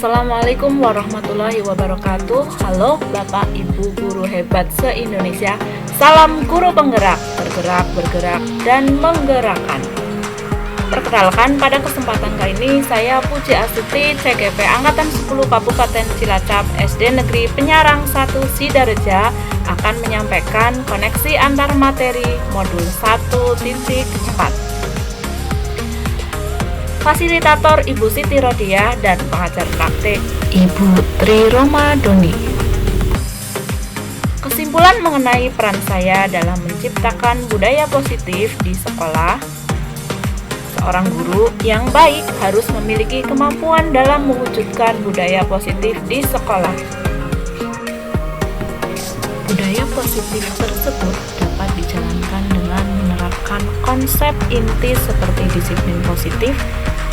Assalamualaikum warahmatullahi wabarakatuh. Halo Bapak Ibu guru hebat se-Indonesia. Salam guru penggerak, bergerak, bergerak, dan menggerakkan. Perkenalkan, pada kesempatan kali ini saya Puji Astuti, CGP Angkatan 10 Kabupaten Cilacap, SD Negeri Penyarang 1 Sidareja, akan menyampaikan koneksi antar materi modul 1.4. Fasilitator Ibu Siti Rodiah dan pengajar praktik Ibu Tri Romadoni. Kesimpulan mengenai peran saya dalam menciptakan budaya positif di sekolah. Seorang guru yang baik harus memiliki kemampuan dalam mewujudkan budaya positif di sekolah. Budaya positif tersebut dapat dijalankan dengan menerapkan konsep inti seperti disiplin positif,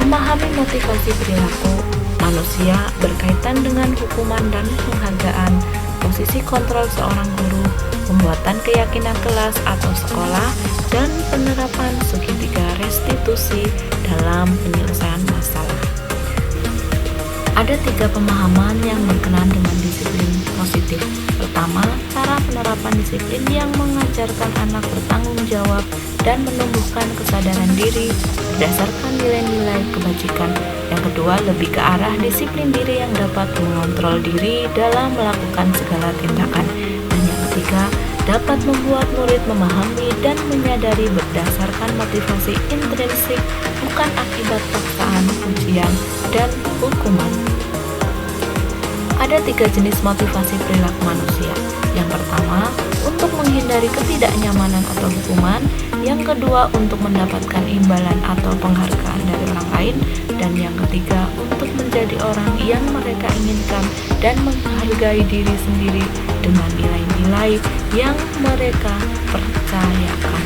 memahami motivasi perilaku manusia berkaitan dengan hukuman dan penghargaan, posisi kontrol seorang guru, pembuatan keyakinan kelas atau sekolah, dan penerapan segitiga restitusi dalam penyelesaian masalah. Ada 3 pemahaman yang berkenaan dengan disiplin positif. Pertama, cara penerapan disiplin yang mengajarkan anak bertanggung jawab dan menumbuhkan kesadaran diri berdasarkan nilai-nilai kebajikan. Yang kedua, lebih ke arah disiplin diri yang dapat mengontrol diri dalam melakukan segala tindakan. Dan yang ketiga, dapat membuat murid memahami dan menyadari berdasarkan motivasi intrinsik, bukan akibat paksaan, ujian, dan hukuman. Ada 3 jenis motivasi perilaku manusia. Yang pertama, untuk menghindari ketidaknyamanan atau hukuman. Yang kedua, untuk mendapatkan imbalan atau penghargaan dari orang lain. Dan yang ketiga, untuk menjadi orang yang mereka inginkan dan menghargai diri sendiri dengan nilai-nilai yang mereka percayakan.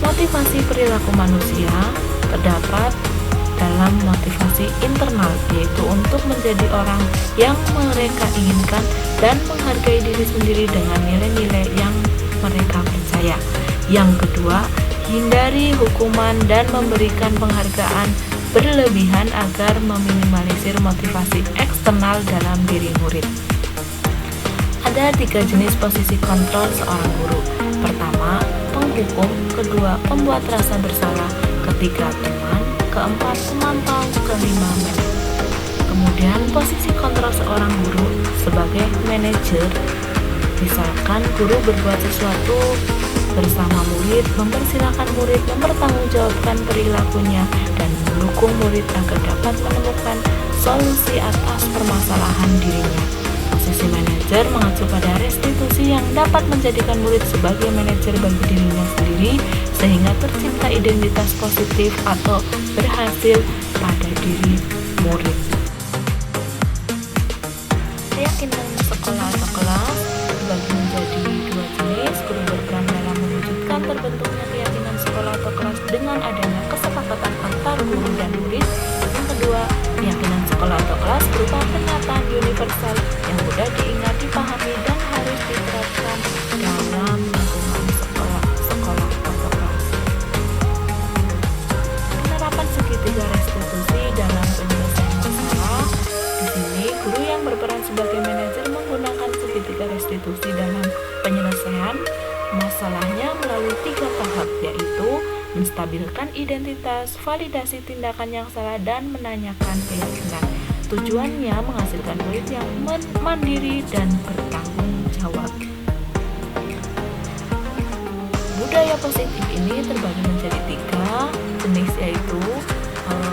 Motivasi perilaku manusia terdapat dalam motivasi internal, yaitu untuk menjadi orang yang mereka inginkan dan menghargai diri sendiri dengan nilai-nilai yang mereka percaya. Yang kedua, hindari hukuman dan memberikan penghargaan berlebihan agar meminimalisir motivasi eksternal dalam diri murid. Ada 3 jenis posisi kontrol seorang guru. Pertama, penghukum. Kedua, pembuat rasa bersalah. Ketiga, teman. Keempat, pemantau. Kelima, manajer. Kemudian posisi kontrol seorang guru sebagai manajer. Misalkan guru berbuat sesuatu bersama murid, mempersilahkan murid mempertanggungjawabkan perilakunya dan mendukung murid agar dapat menemukan solusi atas permasalahan dirinya. Posisi manajer mengacu pada restitusi yang dapat menjadikan murid sebagai manajer bagi dirinya sendiri sehingga tercipta identitas positif atau berhasil pada diri murid. Keyakinan sekolah atau kelas dibagi menjadi 2 jenis. Guru berperan dalam mewujudkan terbentuknya keyakinan sekolah atau kelas dengan adanya kesepakatan antar guru dan murid. Yang kedua, keyakinan sekolah atau kelas berupa pernyataan universal yang mudah diingat, dipahami, dan harus diterapkan dalam lingkungan sekolah atau kelas. Penerapan segitiga restitusi dalam penyelesaian masalah. Di sini, guru yang berperan sebagai manajer menggunakan segitiga restitusi dalam penyelesaian masalahnya melalui 3 tahap, yaitu menstabilkan identitas, validasi tindakan yang salah, dan menanyakan keyakinan. Tujuannya menghasilkan murid yang mandiri dan bertanggung jawab. Budaya positif ini terbagi menjadi 3 jenis, yaitu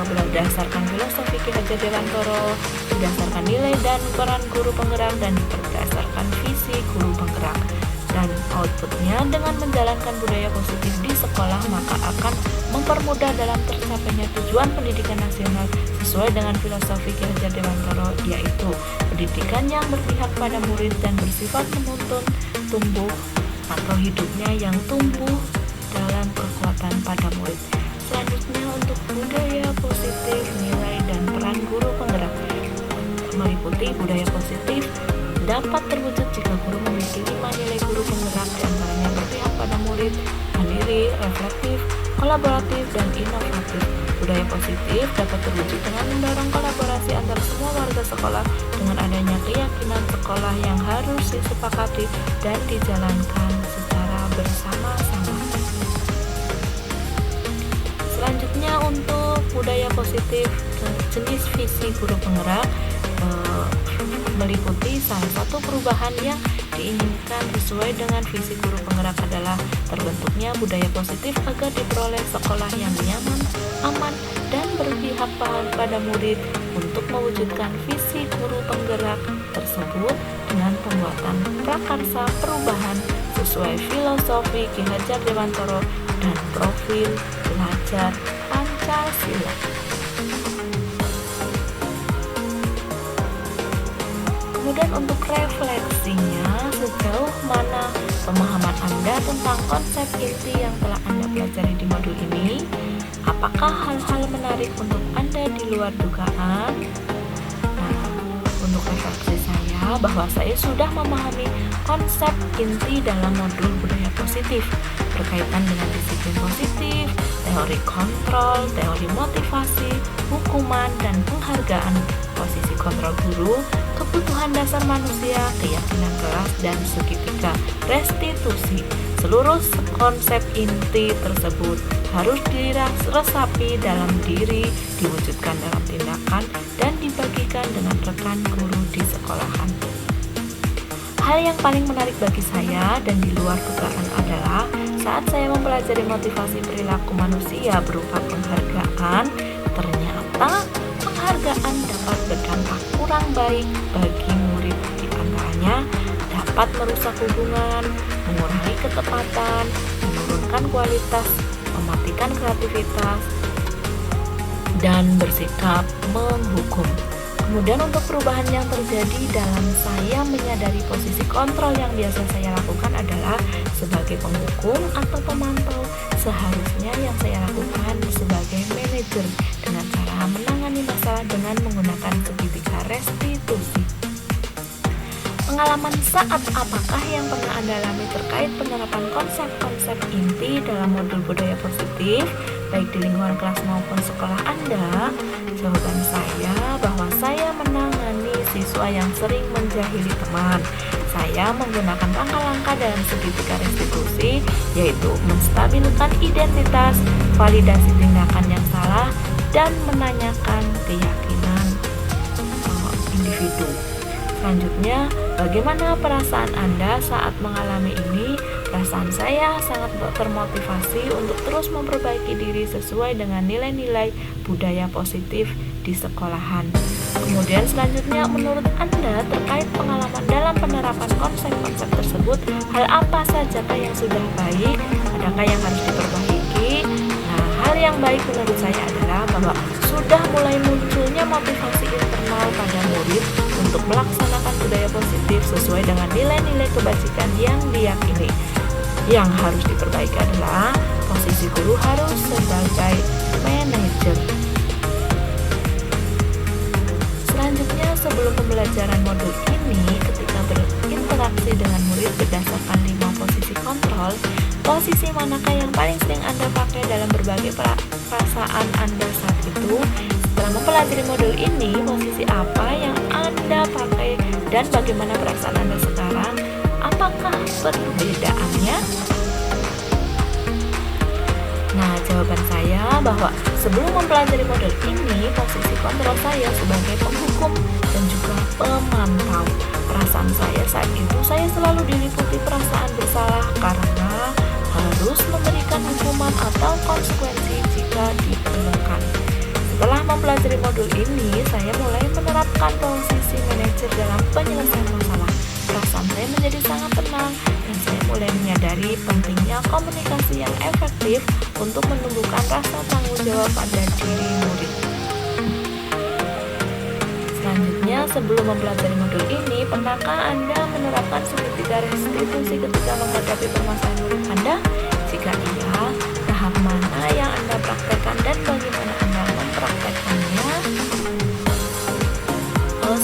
berdasarkan filosofi Ki Hajar Dewantara, berdasarkan nilai dan peran guru penggerak, dan berdasarkan visi guru penggerak. Dan outputnya, dengan menjalankan budaya positif di sekolah maka akan mempermudah dalam tercapainya tujuan pendidikan nasional sesuai dengan filosofi Ki Hajar Dewantara, yaitu pendidikan yang berpihak pada murid dan bersifat menuntun tumbuh atau hidupnya yang tumbuh dalam kekuatan pada murid. Selanjutnya, untuk budaya positif, nilai dan peran guru penggerak meliputi budaya positif dapat terwujud jika guru memiliki 5 nilai guru penggerak, diantaranya berpihak pada murid, mandiri, reflektif, kolaboratif, dan inovatif. Budaya positif dapat terwujud dengan mendorong kolaborasi antara semua warga sekolah dengan adanya keyakinan sekolah yang harus disepakati dan dijalankan secara bersama-sama. Selanjutnya untuk budaya positif jenis visi guru penggerak meliputi salah satu perubahan yang diinginkan sesuai dengan visi guru penggerak adalah terbentuknya budaya positif agar diperoleh sekolah yang nyaman, aman, dan berpihak pada murid untuk mewujudkan visi guru penggerak tersebut dengan pembuatan prakarsa perubahan sesuai filosofi Ki Hajar Dewantara dan profil pelajar Pancasila. Kemudian untuk refleksinya, sejauh mana pemahaman Anda tentang konsep inti yang telah Anda pelajari di modul ini? Apakah hal-hal menarik untuk Anda di luar dugaan? Nah, untuk refleksi saya bahwa saya sudah memahami konsep inti dalam modul budaya positif berkaitan dengan disiplin positif, teori kontrol, teori motivasi, hukuman, dan penghargaan, posisi kontrol guru, kebutuhan dasar manusia, keyakinan kelas, dan segitiga restitusi. Seluruh konsep inti tersebut harus diresapi dalam diri, diwujudkan dalam tindakan, dan dibagikan dengan rekan guru di sekolahan. Hal yang paling menarik bagi saya dan di luar dugaan adalah saat saya mempelajari motivasi perilaku manusia berupa penghargaan, ternyata penghargaan dapat berdampak kurang baik bagi murid, di antaranya dapat merusak hubungan, mengurangi ketepatan, menurunkan kualitas, mematikan kreativitas, dan bersikap menghukum. Kemudian untuk perubahan yang terjadi dalam saya menyadari posisi kontrol yang biasa saya lakukan adalah sebagai penghukum atau pemantau. Seharusnya yang saya lakukan sebagai manajer dengan cara menangani masalah dengan menggunakan segitiga restitusi. Pengalaman saat apakah yang pernah Anda alami terkait penerapan konsep-konsep inti dalam modul budaya positif, baik di lingkungan kelas maupun sekolah Anda? Jawaban saya bahwa saya menangani siswa yang sering menjahili teman. Saya menggunakan langkah-langkah dalam segitiga restitusi, yaitu menstabilkan identitas, validasi tindakan yang salah, dan menanyakan keyakinan individu. Selanjutnya, bagaimana perasaan Anda saat mengalami ini? Perasaan saya sangat termotivasi untuk terus memperbaiki diri sesuai dengan nilai-nilai budaya positif di sekolahan. Kemudian selanjutnya, menurut Anda terkait pengalaman dalam penerapan konsep-konsep tersebut, hal apa sajakah yang sudah baik? Adakah yang harus diperbaiki? Nah, hal yang baik menurut saya adalah bahwa sudah mulai munculnya motivasi internal pada murid untuk melaksanakan budaya positif sesuai dengan nilai-nilai kebajikan yang diyakini. Yang harus diperbaiki adalah posisi guru harus sebagai manajer. Selanjutnya, sebelum pembelajaran modul ini, ketika berinteraksi dengan murid berdasarkan 5 posisi kontrol, posisi manakah yang paling sering Anda pakai dalam berbagai perasaan Anda saat itu? Setelah mempelajari modul ini, posisi apa yang Anda pakai dan bagaimana perasaan Anda sekarang? Apakah perbedaannya? Nah, jawaban saya bahwa sebelum mempelajari modul ini, posisi kontrol saya sebagai penghukum dan juga pemantau. Perasaan saya saat itu, saya selalu diliputi perasaan bersalah karena harus memberikan hukuman atau konsekuensi jika diperlukan. Setelah mempelajari modul ini, saya mulai menerapkan posisi manajer dalam penyelesaian masalah. Perasaan saya menjadi sangat tenang dan saya mulai menyadari pentingnya komunikasi yang efektif untuk menumbuhkan rasa tanggung jawab pada diri murid. Selanjutnya, sebelum mempelajari modul ini, pernahkah Anda menerapkan segitiga restitusi ketika menghadapi permasalahan murid Anda? Jika iya, tahap mana yang Anda praktekkan dan bagaimana Anda mempraktekannya?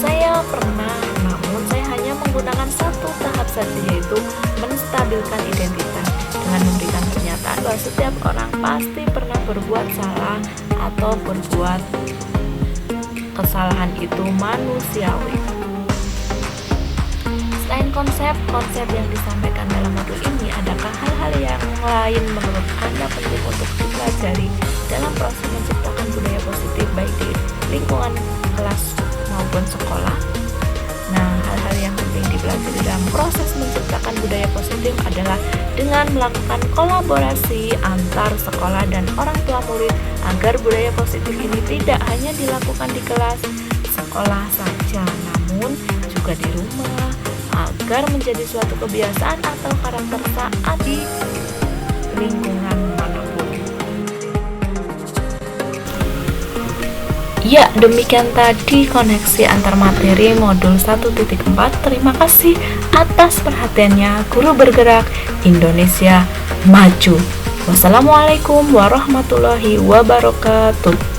Saya pernah, namun saya hanya menggunakan satu tahap saja, yaitu menstabilkan identitas dengan memberikan pernyataan bahwa setiap orang pasti pernah berbuat salah atau berbuat kesalahan itu manusiawi. Selain konsep-konsep yang disampaikan dalam modul ini, adakah hal-hal yang lain menurut Anda penting untuk dipelajari dalam proses menciptakan budaya positif baik di lingkungan kelas maupun sekolah? Nah, hal-hal yang penting dipelajari dalam proses menciptakan budaya positif adalah dengan melakukan kolaborasi antar sekolah dan orang tua murid agar budaya positif ini tidak hanya dilakukan di kelas sekolah saja, namun juga di rumah, agar menjadi suatu kebiasaan atau karakter saat di lingkungan manapun. Ya, demikian tadi koneksi antar materi modul 1.4. Terima kasih atas perhatiannya. Guru Bergerak Indonesia Maju. Wassalamualaikum warahmatullahi wabarakatuh.